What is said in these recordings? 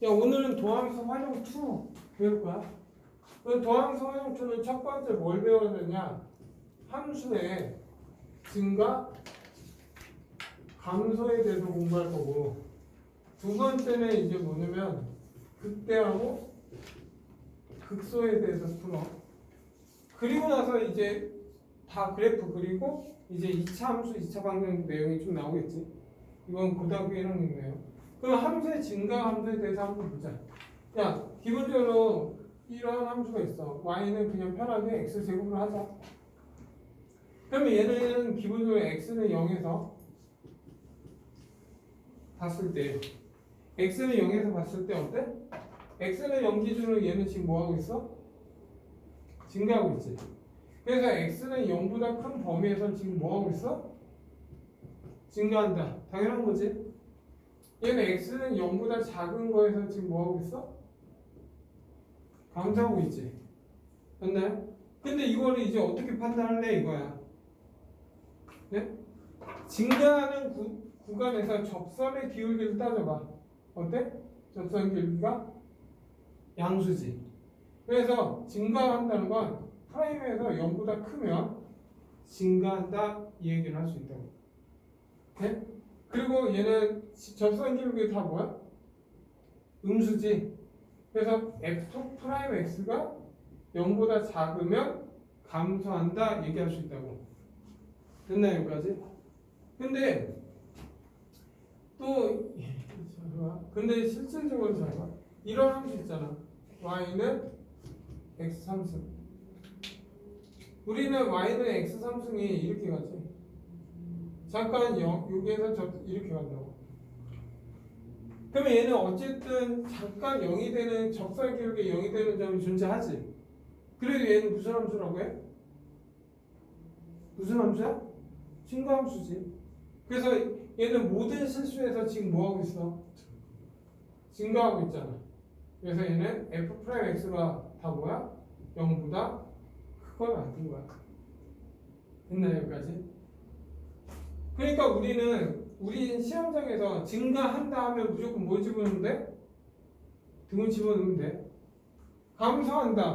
야, 오늘은 도함수 활용 2 배울 거야. 그 도함수 활용 2는 첫 번째 뭘 배워야 되냐? 함수의 증가, 감소에 대해서 공부할 거고, 두 번째는 이제 뭐냐면 극대하고 극소에 대해서 풀어. 그리고 나서 이제 다 그래프 그리고 이제 2차 함수, 2차 방정 내용이 좀 나오겠지. 이건 고등학교 1학년 내용. 그럼 함수의 증가, 함수에 대해서 한번 보자. 야, 기본적으로 이런 함수가 있어. y는 그냥 편하게 x제곱으로 하자. 그러면 얘는 기본적으로 x는 0에서 봤을 때 x는 0에서 봤을 때 어때? x는 0 기준으로 얘는 지금 뭐하고 있어? 증가하고 있지. 그래서 x는 0보다 큰 범위에서 지금 뭐하고 있어? 증가한다. 당연한 거지. 얘는 x는 0보다 작은 거에서 지금 뭐하고 있어? 감소하고 있지. 맞나요? 근데 이거를 이제 어떻게 판단할래 이거야. 네? 증가하는 구간에서 접선의 기울기를 따져봐. 어때? 접선 기울기가 양수지. 그래서 증가한다는 건 프라임에서 0보다 크면 증가한다 이 얘기를 할 수 있다고. 네? 그리고 얘는 접선 기울기 다 뭐야? 음수지. 그래서 f'(x가 0보다 작으면 감소한다 얘기할 수 있다고. 됐나요 여기까지? 근데 실질적으로 잘 봐. 이런 함수 있잖아. y는 x3승. 우리는 y는 x3승이 이렇게 가지. 잠깐 여기에서 이렇게 간다고. 그러면 얘는 어쨌든 잠깐 0이 되는 접선 기울기 0이 되는 점이 존재하지. 그래도 얘는 무슨 함수라고 해? 무슨 함수야? 증가함수지. 그래서 얘는 모든 실수에서 지금 뭐하고 있어? 증가하고 있잖아. 그래서 얘는 f'x가 다 뭐야? 0보다 크거나 같은 거야. 됐나요 여기까지? 그러니까 우리 시험장에서 증가한다 하면 무조건 뭐 집어넣으면 돼? 등호 집어넣으면 돼. 감소한다.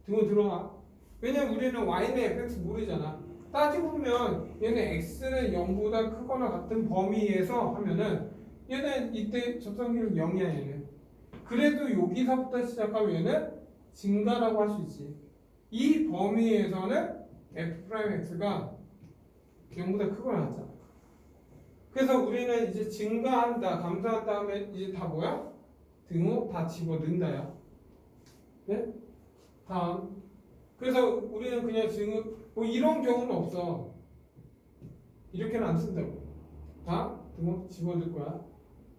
등호 들어가. 왜냐면 우리는 y는 fx 모르잖아. 따지고 보면 얘는 x는 0보다 크거나 같은 범위에서 하면은 얘는 이때 접선기울기 0이야 얘는. 그래도 여기서부터 시작하면 얘는 증가라고 할 수 있지. 이 범위에서는 f'x가 0보다 크거나 같잖아. 그래서 우리는 이제 증가한다, 감소한다 하면 이제 다 뭐야? 등호 다 집어넣는다야. 네? 다음. 그래서 우리는 그냥 지금 뭐 이런 경우는 없어. 이렇게는 안 쓴다고. 다 등호 집어넣을 거야.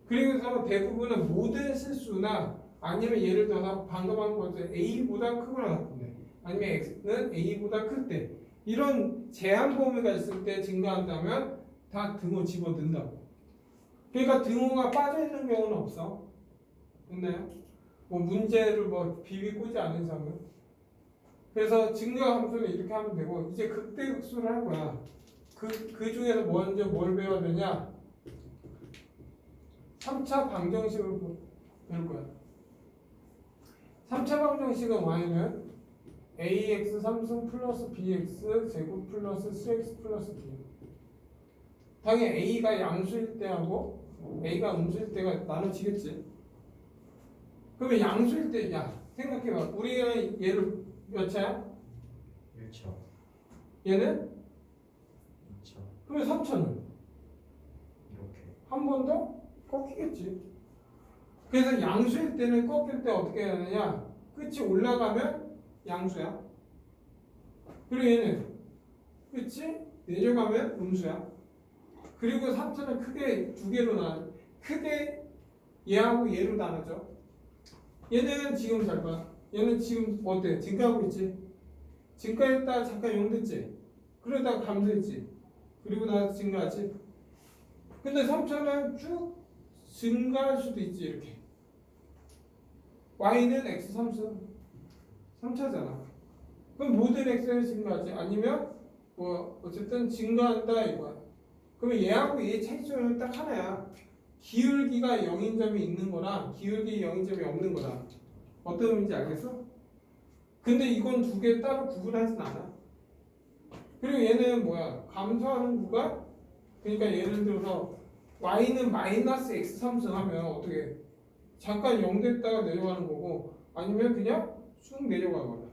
그리고서 대부분은 모든 실수나 아니면 예를 들어서 방금 한 것처럼 a보다 크거나 같은데 아니면 x는 a보다 클 때 이런 제한 범위가 있을 때 증가한다면 다 등호 집어넣는다고. 그러니까 등호가 빠져 있는 경우는 없어. 됐나요? 뭐 문제를 뭐 비비고지 않은 이상은. 그래서 증가 함수는 이렇게 하면 되고 이제 극대극소를 할 거야. 그 중에서 먼저 뭘 배워야 되냐? 3차 방정식을 배울 거야. 3차 방정식은 y는 ax 3승 플러스 bx 제곱 플러스 cx 플러스 d. 당연히 a가 양수일 때하고 a가 음수일 때가 나눠지겠지. 그러면 양수일 때, 야 생각해봐. 우리는 얘를 몇 차야? 1차. 얘는? 2차. 그러면 3차는? 이렇게. 한 번 더 꺾이겠지. 그래서 양수일 때는 꺾일 때 어떻게 해야 되느냐? 끝이 올라가면 양수야. 그리고 얘는 끝이 내려가면 음수야. 그리고 3차는 크게 두 개로 나눠. 크게 얘하고 얘로 나눠져. 얘는 지금 잘 봐. 얘는 지금 어때? 증가하고 있지? 증가했다가 잠깐 0 됐지? 그러다가 감소했지? 그리고 나서 증가하지? 근데 3차는 쭉 증가할 수도 있지 이렇게. y는 x 3승 3차잖아. 그럼 모든 x는 증가하지? 아니면 뭐 어쨌든 증가한다 이거야. 그러면 얘하고 얘 차이점은 딱 하나야. 기울기가 0인 점이 있는 거랑 기울기 0인 점이 없는 거랑 어떤 의미인지 알겠어? 근데 이건 두 개 따로 구분하진 않아. 그리고 얘는 뭐야? 감소하는 구간? 그러니까 예를 들어서 y는 마이너스 x3 하면 어떻게 잠깐 0 됐다가 내려가는 거고 아니면 그냥 쑥 내려가거나.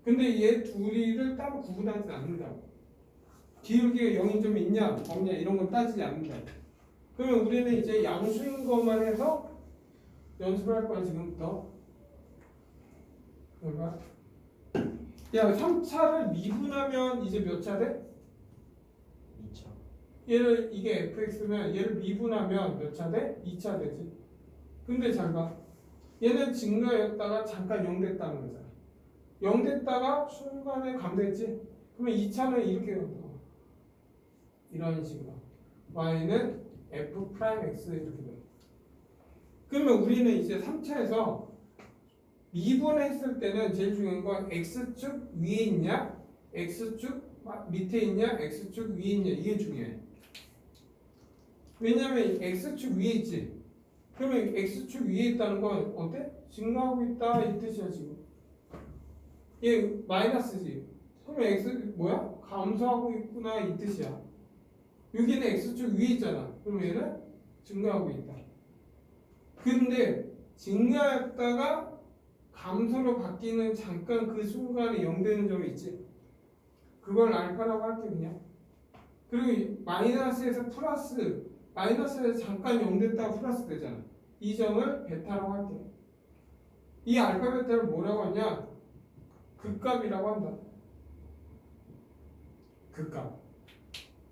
근데 얘 둘이를 따로 구분하진 않는다고. 기울기가 0인 점이 있냐 없냐 이런 건 따지지 않는다. 그러면 우리는 이제 양수인 것만 해서 연습을 할 거야 지금부터. 그러니까 야 3차를 미분하면 이제 몇 차 돼? 2차. 얘를 이게 fx면 얘를 미분하면 몇 차 돼? 2차 되지. 근데 잘 봐. 얘는 증가였다가 잠깐 0 됐다는 거잖아. 0 됐다가 순간에 감됐지. 그러면 2차는 이렇게 된다. 이런 식으로 y는 f 프라임 x 이렇게 돼. 그러면 우리는 이제 3차에서 미분했을 때는 제일 중요한 건 x축 위에 있냐 x축 밑에 있냐 x축 위에 있냐 이게 중요해. 왜냐면 x축 위에 있지. 그러면 x축 위에 있다는 건 어때? 증가하고 있다 이 뜻이야 지금. 얘 마이너스지. 그러면 x 뭐야? 감소하고 있구나 이 뜻이야. 여기는 x축 위에 있잖아. 그럼 얘는 증가하고 있다. 근데 증가했다가 감소로 바뀌는 잠깐 그 순간에 0 되는 점이 있지. 그걸 알파라고 할게 그냥. 그리고 마이너스에서 플러스 마이너스에서 잠깐 0 됐다가 플러스 되잖아. 이 점을 베타라고 할게. 이 알파 베타를 뭐라고 하냐? 극값이라고 한다. 극값.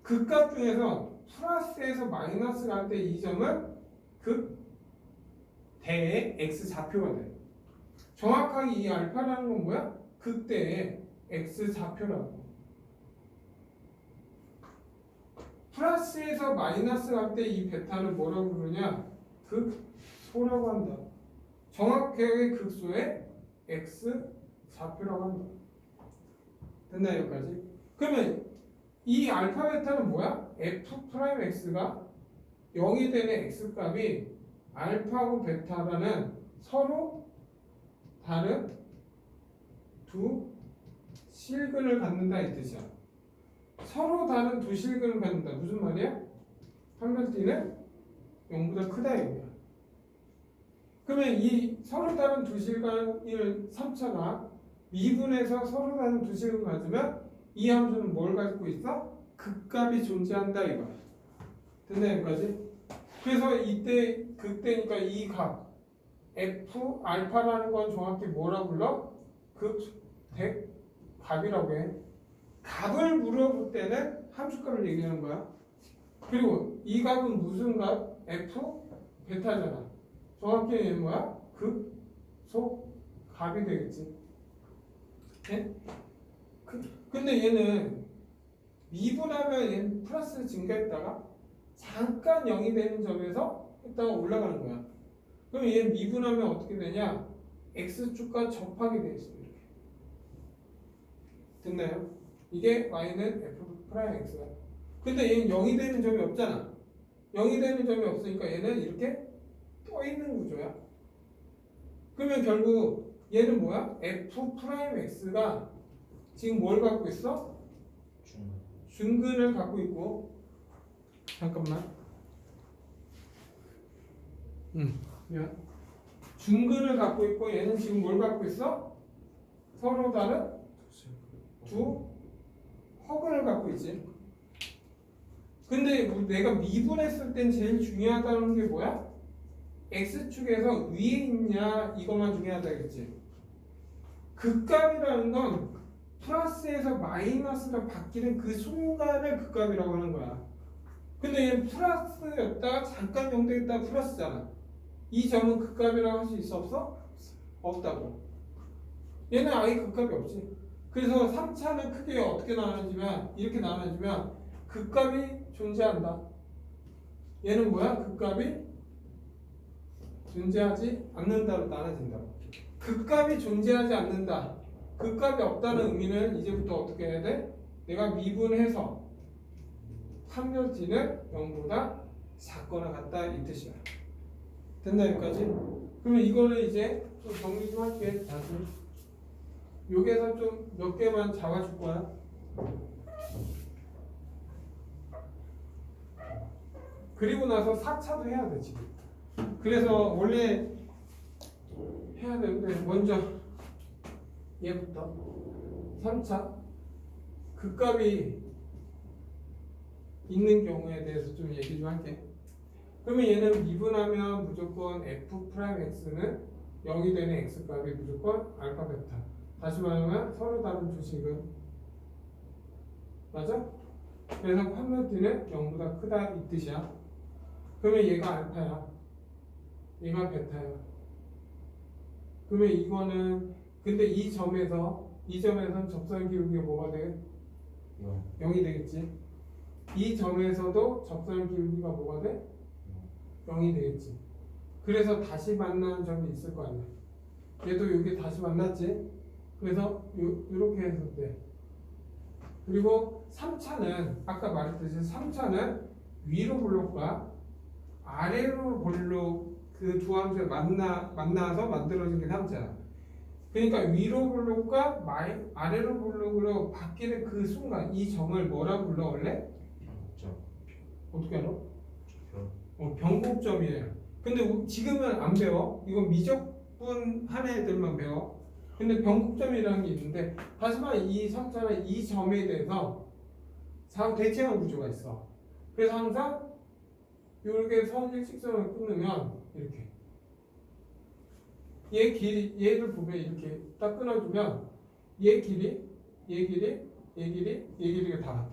극값 중에서 플러스에서 마이너스 갈 때 이 점은 극대의 x 좌표가 돼. 정확하게 이 알파라는 건 뭐야? 극대의 x 좌표라고. 플러스에서 마이너스 갈 때 이 베타는 뭐라고 부르냐? 극소라고 한다. 정확하게 극소의 x 좌표라고 한다. 됐나 여기까지? 그러면 이 알파 베타는 뭐야? f 프라임 x가 0이 되는 x 값이 알파하고 베타라는 서로 다른 두 실근을 갖는다 이 뜻이야. 서로 다른 두 실근을 갖는다. 무슨 말이야? 판별티는 0보다 크다 이거야. 그러면 이 서로 다른 두 실근을 3차가 미분해서 서로 다른 두 실근을 가지면 이 함수는 뭘 가지고 있어? 극값이 존재한다 이거야. 됐나 여기까지? 그래서 이때 극대니까 이 값 f 알파라는 건 정확히 뭐라 불러? 극대 값이라고 해. 값을 물어볼 때는 함수값을 얘기하는 거야. 그리고 이 값은 무슨 값? f 베타잖아. 정확히 얘는 뭐야? 극소 값이 되겠지. 네? 근데 얘는 미분하면 얘는 플러스 증가했다가 잠깐 0이 되는 점에서 했다가 올라가는 거야. 그럼 얘 미분하면 어떻게 되냐? x축과 접하게 돼 있어. 이렇게. 됐나요? 이게 y는 f 프라임 x야. 근데 얘는 0이 되는 점이 없잖아. 0이 되는 점이 없으니까 얘는 이렇게 떠 있는 구조야. 그러면 결국 얘는 뭐야? f 프라임 x가 지금 뭘 갖고 있어? 중근을 갖고 있고. 잠깐만. 미안. 중근을 갖고 있고 얘는 지금 뭘 갖고 있어? 서로 다른 두 허근을 갖고 있지. 근데 내가 미분했을 땐 제일 중요하다는 게 뭐야? x축에서 위에 있냐 이것만 중요하다겠지. 극값이라는 건 플러스에서 마이너스로 바뀌는 그 순간을 극값이라고 하는 거야. 근데 얘는 플러스였다가 잠깐 0 되겠다가 플러스잖아. 이 점은 극값이라고 할 수 있어 없어? 없다고. 얘는 아예 극값이 없지. 그래서 3차는 크게 어떻게 나눠지면 이렇게 나눠지면 극값이 존재한다. 얘는 뭐야? 극값이 존재하지 않는다로 나눠진다. 극값이 존재하지 않는다. 극값이 없다는 의미는 이제부터 어떻게 해야 돼? 내가 미분해서 판별지는 0보다 작거나 같다 이 뜻이야. 됐나 여기까지? 그러면 이거를 이제 좀 정리 좀 할게. 다시 여기에서 좀 몇 개만 잡아줄 거야. 그리고 나서 4차도 해야 돼 지금. 그래서 원래 해야 되는데 먼저 얘부터 3차 극값이 있는 경우에 대해서 좀 얘기 좀 할게. 그러면 얘는 미분하면 무조건 f 프라임 x는 0이 되는 x 값이 무조건 알파 베타. 다시 말하면 서로 다른 주식은 맞아? 그래서 판면 뒤는 0보다 크다 이 뜻이야. 그러면 얘가 알파야, 얘가 베타야. 그러면 이거는 근데 이 점에선 접선 기울기가 뭐가 돼? 0이 되겠지. 이 점에서도 접선 기울기가 뭐가 돼? 0이 되겠지. 그래서 다시 만나는 점이 있을 거 아니야. 얘도 여기 다시 만났지. 그래서 요렇게 해서 돼. 그리고 3차는 아까 말했듯이 3차는 위로 볼록과 아래로 볼록 그 두 함수가 만나서 만들어진 게 3차야. 그러니까 위로 볼록과 아래로 볼록으로 바뀌는 그 순간 이 점을 뭐라 불러 원래? 병점. 어떻게 알아? 병. 변곡점이에요. 근데 지금은 안 배워. 이건 미적분 한 애들만 배워. 근데 변곡점이라는 게 있는데 하지만 이 3차는 이 점에 대해서 좌우 대칭한 구조가 있어. 그래서 항상 이렇게 선일직선을 끊으면 이렇게 얘 길이 얘를 보면 이렇게 딱 끊어주면 얘 길이, 얘 길이, 얘 길이, 얘 길이가 다 같아.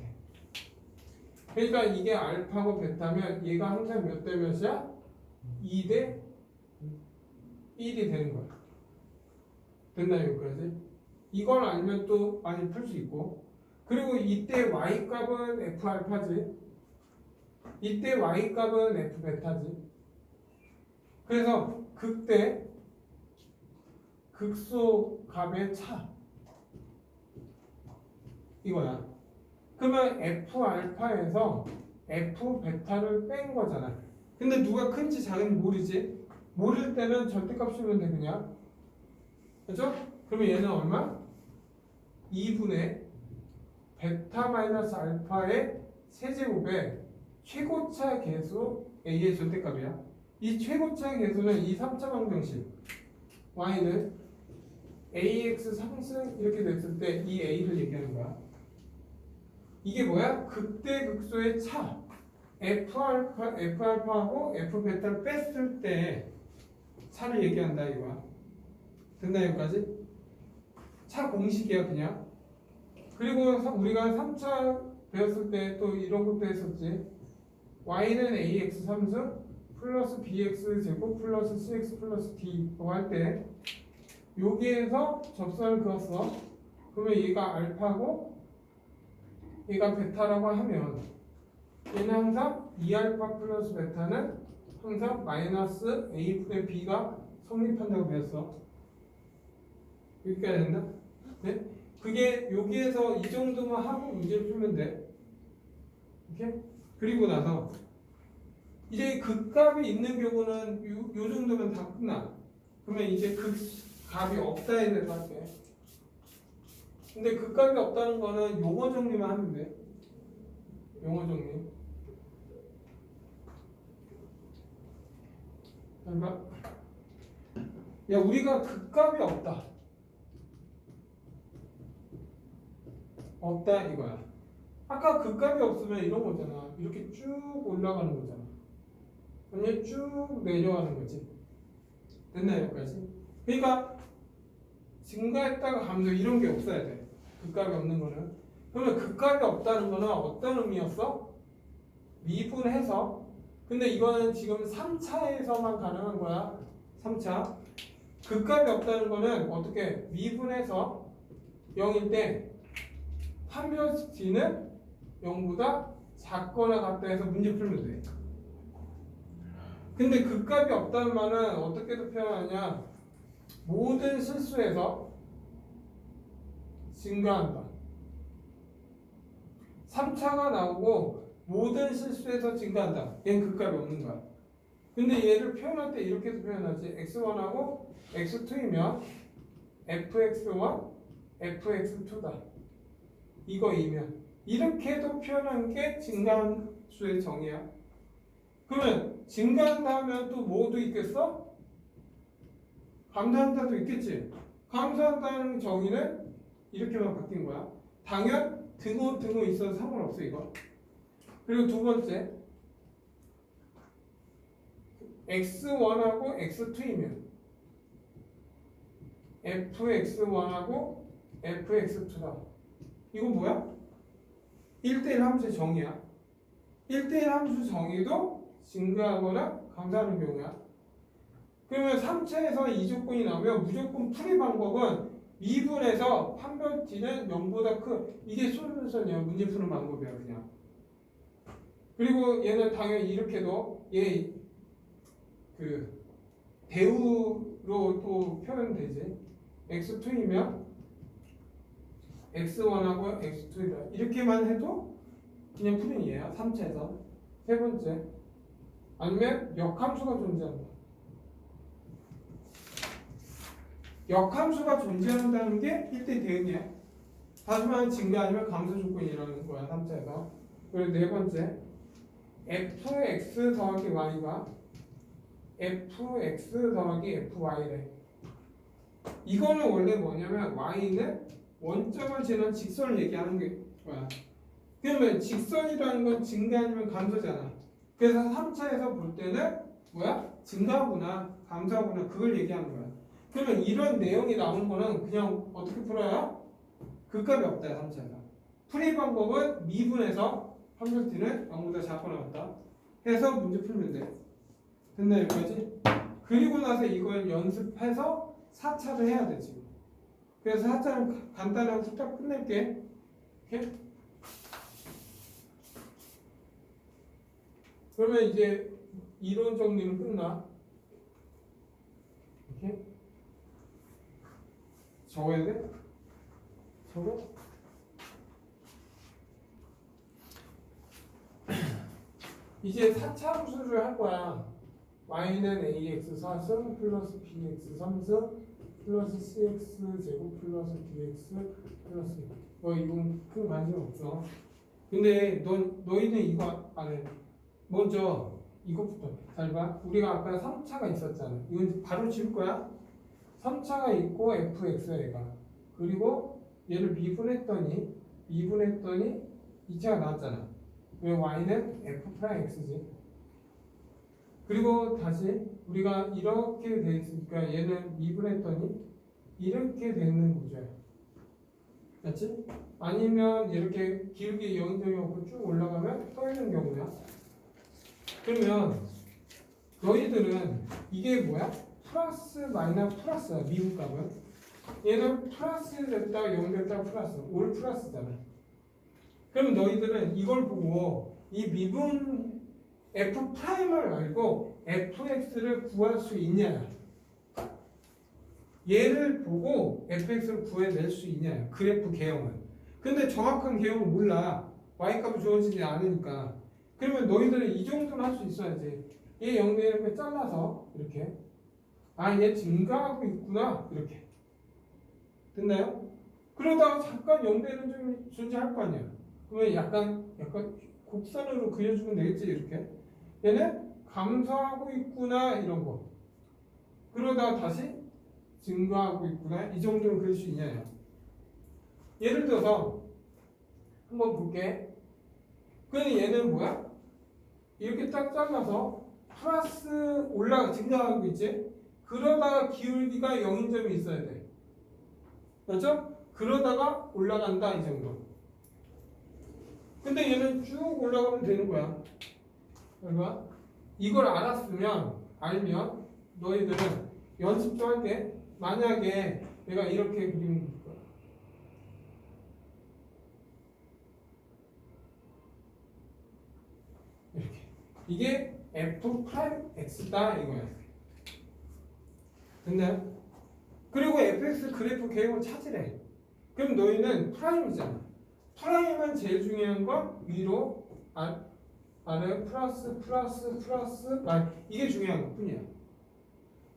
그러니까 이게 알파고 베타면 얘가 항상 몇 대 몇이야? 2대 1이 되는 거야. 됐나 여기까지? 이걸 알면 또 많이 풀 수 있고. 그리고 이때 y 값은 f 알파지. 이때 y 값은 f 베타지. 그래서 극대 극소 값의 차 이거야. 그러면 f 알파에서 f 베타를 뺀 거잖아. 근데 누가 큰지 작은지 모르지? 모를 때는 절대값 쓰면 돼 그냥. 그죠? 그러면 얘는 얼마? 2분의 베타 마이너스 알파의 세제곱에 최고차 계수 a의 절대값이야. 이 최고차 계수는 이 3차 방정식 y는 ax 상승 이렇게 됐을 때 이 a를 얘기하는 거야. 이게 뭐야? 극대 극소의 차 f 알파하고 f 베타를 뺐을 때 차를 얘기한다 이거야. 됐나 여기까지? 차 공식이야 그냥. 그리고 우리가 3차 배웠을 때 또 이런 것도 했었지. y는 ax 3승 플러스 bx 제곱 플러스 cx 플러스 d라고 할 때 여기에서 접선을 그었어. 그러면 얘가 알파고 얘가 베타라고 하면 얘는 항상 2알파 플러스 베타는 항상 마이너스 a분의 b가 성립한다고 배웠어. 여기까지 된다? 네? 그게 여기에서 이 정도만 하고 문제를 풀면 돼. 이렇게? 그리고 나서 이제 극값이 있는 경우는 요 정도면 다 끝나. 그러면 이제 극값이 없다에 대해서 할게. 근데 극값이 없다는 거는 용어 정리만 하면 돼. 용어 정리. 그러니까 야 우리가 극값이 없다 이거야. 아까 극값이 없으면 이런 거잖아. 이렇게 쭉 올라가는 거잖아. 아니 쭉 내려가는 거지. 됐나 여기까지? 그러니까 증가했다가 감소 이런 게 없어야 돼. 극값이 없는 거는. 그러면 극값이 없다는 거는 어떤 의미였어? 미분해서. 근데 이거는 지금 3차에서만 가능한 거야. 3차. 극값이 없다는 거는 어떻게 미분해서 0일 때 판별식 d는 0보다 작거나 같다 해서 문제 풀면 돼. 근데 극값이 없다는 말은 어떻게도 표현하냐? 모든 실수에서 증가한다. 3차가 나오고 모든 실수에서 증가한다. 얘는 그 값이 없는 거야. 근데 얘를 표현할 때 이렇게도 표현하지. x1하고 x2이면 fx1, fx2다. 이거이면 이렇게도 표현한 게 증가함수의 정의야. 그러면 증가한다 하면 또 뭐도 있겠어? 감소한다도 있겠지. 감소한다는 정의는 이렇게만 바뀐 거야. 당연 등호 있어도 상관없어 이거. 그리고 두 번째 x1하고 x2이면 fx1하고 fx2다. 이건 뭐야? 1대1 함수의 정의야. 1대1 함수 정의도 증가하거나 감소하는 경우야. 그러면 3차에서 이 조건이 나오면 무조건 풀이 방법은 미분에서 판별 t는 0보다 큰 이게 솔루션이야. 문제 푸는 방법이야 그냥. 그리고 얘는 당연히 이렇게도 얘 그 대우로 또 표현되지. x2이면 x1하고 x2다. 이렇게만 해도 그냥 풀이 얘야. 3차에서. 세 번째 아니면 역함수가 존재한다. 역함수가 존재한다는 게 1대 대응이야. 하지만 증가 아니면 감소 조건이라는 거야. 3차에서. 그리고 네 번째 fx 더하기 y가 fx 더하기 fy래. 이거는 원래 뭐냐면 y는 원점을 지는 직선을 얘기하는 거야. 그러면 직선이라는 건 증가 아니면 감소잖아. 그래서 3차에서 볼 때는 뭐야? 증가하구나 감소하구나 그걸 얘기하는 거야. 그러면 이런 내용이 나오는 거는 그냥 어떻게 풀어야? 그 값이 없다. 3차에서. 풀이 방법은 미분에서 판별 t는 0보다 작거나 같다 해서 문제 풀면 돼. 됐나 여기까지? 그리고 나서 이걸 연습해서 4차를 해야 돼 지금. 그래서 4차는 간단하고 툭탁 끝낼게. 오케이? 그러면 이제 이론 정리는 끝나. 이렇게 적어야 돼? 적어? 이제 4차 함수를 할 거야. y는 ax 4승 플러스 bx 3승 플러스 cx 제곱 플러스 dx 플러스 이건 큰 관심 없어. 근데 너희는 이거 안 해. 먼저 이것부터 잘 봐. 우리가 아까 3차가 있었잖아. 이건 바로 지울 거야. 3차가 있고 fx야 얘가. 그리고 얘를 미분했더니 2차가 나왔잖아. 왜 y는 f'x지. 그리고 다시 우리가 이렇게 돼 있으니까 얘는 미분했더니 이렇게 되는 구조야. 맞지? 아니면 이렇게 길게 영점이 없고 쭉 올라가면 떠 있는 경우야. 그러면 너희들은 이게 뭐야? 플러스 마이너스 플러스야. 미분값은 얘는 플러스 됐다 0 됐다 플러스 올 플러스잖아. 그럼 너희들은 이걸 보고 이 미분 f 프라임을 알고 fx를 구할 수 있냐? 얘를 보고 fx를 구해낼 수 있냐? 그래프 개형은. 근데 정확한 개형을 몰라. y값이 주어지지 않으니까. 그러면 너희들은 이 정도는 할 수 있어야지. 얘 0대 이렇게 잘라서 이렇게 얘 증가하고 있구나 이렇게. 됐나요? 그러다가 잠깐 0대는 좀 존재할 거 아니야. 그러면 약간 곡선으로 그려주면 되겠지 이렇게. 얘는 감소하고 있구나 이런 거. 그러다가 다시 증가하고 있구나 이 정도는 그릴 수 있냐요. 예를 들어서 한번 볼게. 그런데 얘는 뭐야? 이렇게 딱 잘라서 플러스 증가하고 있지. 그러다가 기울기가 0인 점이 있어야 돼. 그렇죠? 그러다가 올라간다 이 정도. 근데 얘는 쭉 올라가면 되는 거야. 그러니까 이걸 알면 너희들은 연습도 할 때 만약에 내가 이렇게 그리는 거야. 이렇게. 이게 f'x다 이거야. 됐나요? 그리고 fx 그래프 개형을 찾으래. 그럼 너희는 프라임이잖아. 프라임은 제일 중요한 건 위로 R은 플러스 플러스 플러스 마이 이게 중요한 것 뿐이야.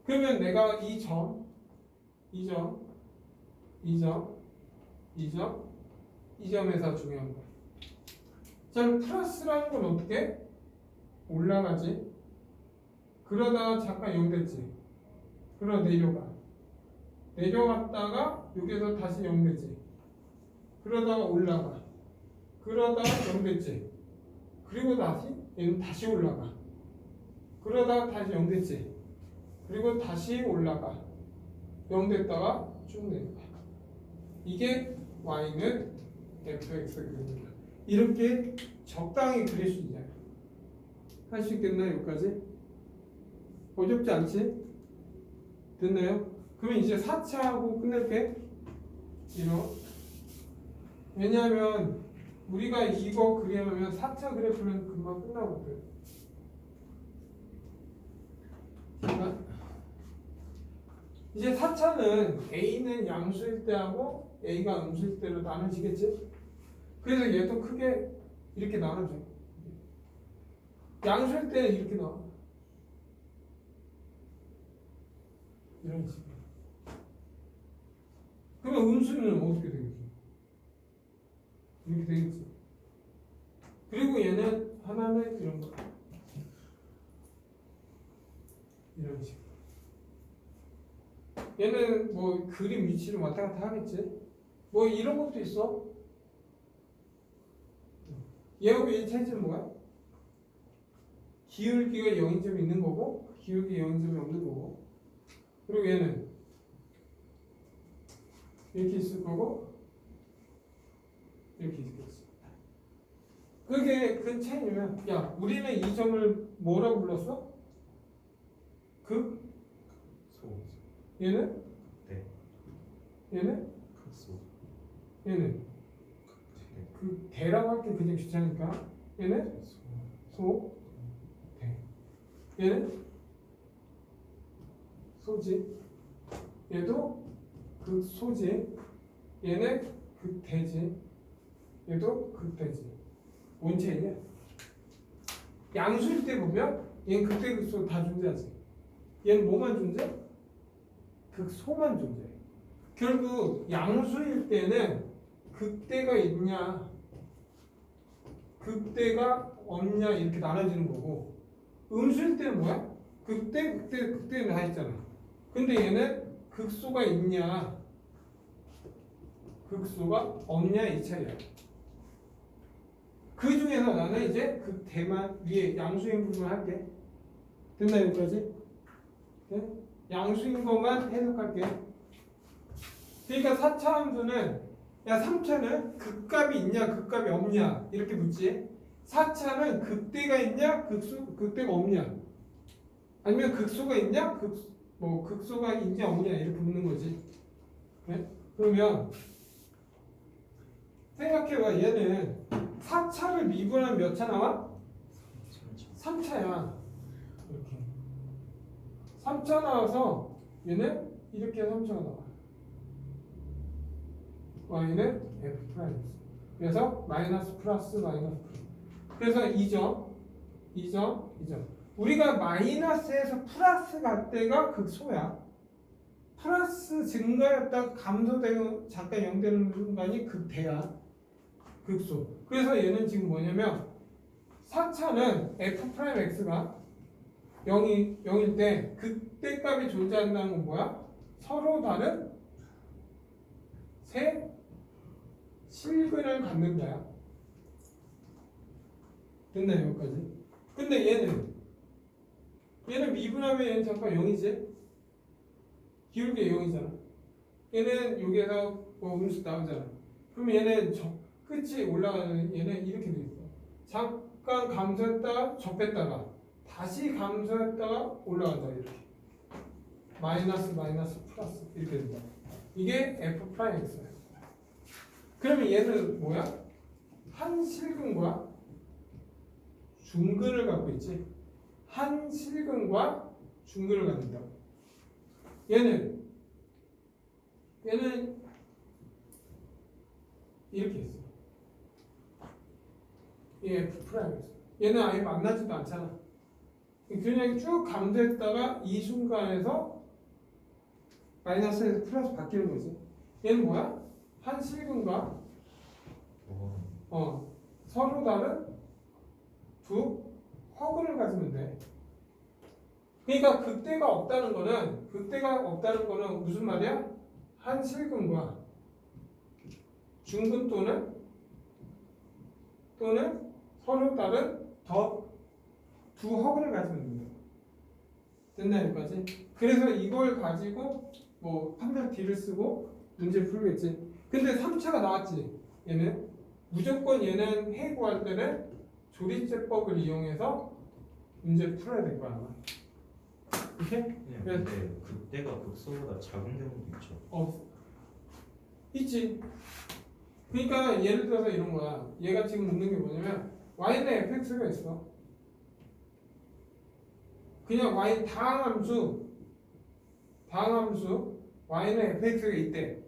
그러면 내가 이 점, 이 점, 이 점, 이 점, 이 점에서 중요한 거야. 자, 플러스라는 건 어떻게? 올라가지. 그러다가 잠깐 여기 됐지. 그러다 내려가. 내려갔다가 여기서 다시 0 되지. 그러다가 올라가. 그러다가 0 됐지. 그리고 다시 얘는 다시 올라가. 그러다가 다시 0 됐지. 그리고 다시 올라가. 0 됐다가 쭉 내려가. 이게 y는 fx 그립니다. 이렇게 적당히 그릴 수 있잖아요. 할 수 있겠나요? 여기까지? 어렵지 않지? 됐나요? 그러면 이제 4차하고 끝낼게. 이런. 왜냐하면 우리가 이거 그리려면 4차 그래프는 금방 끝나거든. 잠깐. 이제 4차는 A는 양수일 때하고 A가 음수일 때로 나눠지겠지? 그래서 얘도 크게 이렇게 나눠져. 양수일 때는 이렇게 나와. 이런 식으로. 그러면 음수는 어떻게 되겠지? 이렇게 되겠지. 그리고 얘는 하나는 이런 거. 이런 식으로. 얘는 뭐 그림 위치를 왔다 갔다 하겠지. 뭐 이런 것도 있어. 얘하고 얘 차이점은 뭐야? 기울기가 0인점이 있는 거고 기울기 0인점이 없는 거고. 그리고 얘는 이렇게 있을 거고 이렇게 있겠지. 그게 그 차이면 야 우리는 이 점을 뭐라고 불렀어? 극? 소. 얘는? 네. 얘는? 극소. 얘는? 그 대라고 할 게 그냥 귀찮으니까 얘는? 소? 대. 얘는? 소지. 얘도 극소지. 얘는 극대지. 얘도 극대지. 뭔 차이냐? 양수일 때 보면 얘는 극대 극소 다 존재하지. 얘는 뭐만 존재? 극소만 존재해. 결국 양수일 때는 극대가 있냐 극대가 없냐 이렇게 나눠지는 거고, 음수일 때는 뭐야? 극대는 다 있잖아. 근데 얘는 극소가 있냐 극소가 없냐 이 차이야. 그 중에서 나는 이제 극대만 위에 양수인 부분을 할게. 됐나 여기까지? 네? 양수인 것만 해석할게. 그러니까 4차 함수는 야 3차는 극값이 있냐 극값이 없냐 이렇게 묻지. 4차는 극대가 있냐 극대가 없냐, 아니면 극소가 있냐 극소가 있냐 없냐 이렇게 묻는 거지. 네? 그러면 생각해봐. 얘는 4차를 미분하면 몇 차 나와? 3차야. 이렇게 3차 나와서 얘는 이렇게 3차가 나와. y는 f 프라임. 그래서 마이너스 플러스 마이너스 플러스. 그래서 2점. 우리가 마이너스에서 플러스 갈 때가 극소야. 플러스 증가였다가 감소되고 잠깐 0 되는 순간이 극대야. 극소. 그래서 얘는 지금 뭐냐면 4차는 f 프라임 x가 0일 때 극대 값이 존재한다는 건 뭐야? 서로 다른 세 실근을 갖는다야. 됐나요 여기까지? 근데 얘는 미분하면 얘는 잠깐 0이지? 기울기 0이잖아. 얘는 여기에서 뭐 음수 나오잖아. 그럼 얘는 끝이 올라가는 얘는 이렇게 돼 있어. 잠깐 감소했다가 접했다가 다시 감소했다가 올라간다 이렇게. 마이너스 플러스 이렇게 된다. 이게 f 프라임 x야. 그러면 얘는 뭐야? 한 실근과 중근을 갖고 있지. 한 실근과 중근을 갖는다. 얘는 이렇게 있어. 이 f 프라임 x. 얘는 아예 만나지도 않잖아. 그냥 쭉 감도했다가 이 순간에서 마이너스에서 플러스 바뀌는 거지. 얘는 뭐야? 한 실근과 서로 다른 두 허근을 가지면 돼. 그러니까 극대가 없다는 거는 무슨 말이야? 한 실근과 중근 또는 서로 다른 두 허근을 가지면 된다. 됐나 여기까지? 그래서 이걸 가지고 뭐 판별 D를 쓰고 문제를 풀겠지. 근데 3차가 나왔지. 얘는 무조건 얘는 해 구할 때는 조리제법을 이용해서 문제를 풀어야 될 거야 아마. 이렇게? 그냥 근데 극대가 극소보다 작은 경우도 있죠. 있지. 그러니까 예를 들어서 이런 거야. 얘가 지금 묻는 게 뭐냐면 y는 fx가 있어. 그냥 y 다항함수 y는 fx가 있대.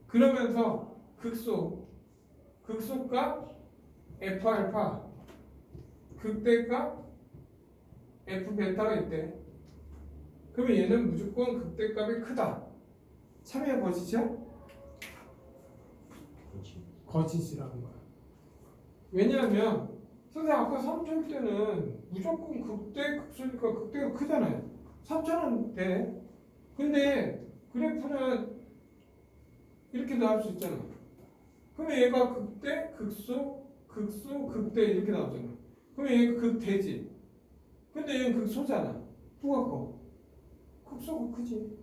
그러면서 극소가 f알파, 극대가 f베타가 있대. 그러면 얘는 무조건 극대값이 크다. 참여 거짓이야? 그렇지. 거짓이라는 거야. 왜냐하면 선생님 아까 3차일 때는 무조건 극대, 극소니까 극대가 크잖아요. 3차는 돼. 근데 그래프는 이렇게 나올 수 있잖아. 그러면 얘가 극대, 극소, 극대 이렇게 나오잖아. 그러면 얘가 극대지. 근데 얘는 극소잖아. 누가 커? 극소가 크지.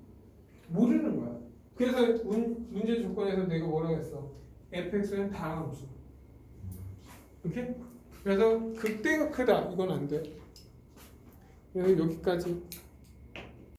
모르는 거야. 그래서 문제 조건에서 내가 뭐라고 했어? fx는 다항함수. 이렇게? 그래서 극대가 크다. 이건 안 돼. 그래서 여기까지.